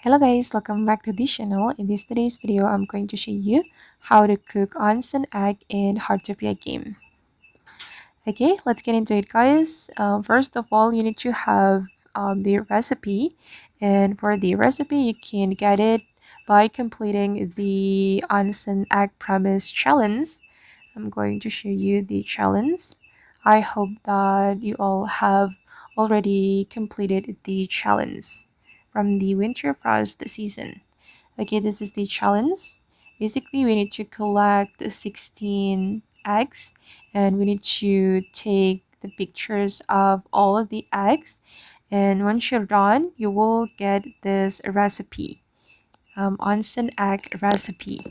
Hello guys, welcome back to this channel. In today's video, I'm going to show you how to cook onsen egg in Heartopia game. Okay, let's get into it guys. First of all, you need to have the recipe, and for the recipe, you can get it by completing the onsen egg premise challenge. I'm going to show you the challenge. I hope that you all have already completed the challenge from the winter frost season. Okay, this is the challenge. Basically, we need to collect 16 eggs and we need to take the pictures of all of the eggs. And once you're done, you will get this recipe, onsen egg recipe.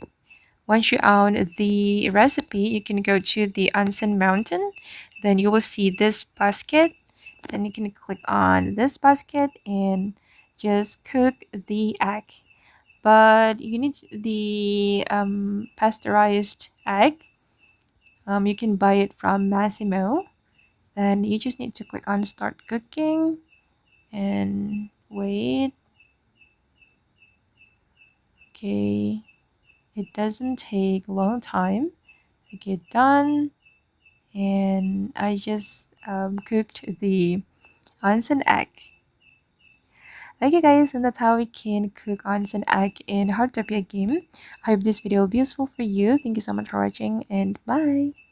Once you own the recipe, you can go to the onsen mountain. Then you will see this basket. Then you can click on this basket and just cook the egg. But you need the pasteurized egg. You can buy it from Masimo. Then you just need to click on start cooking and wait. Okay, it doesn't take a long time to get done. And I just cooked the onsen egg. Okay guys, and that's how we can cook onsen egg in Heartopia game. I hope this video will be useful for you. Thank you so much for watching and bye!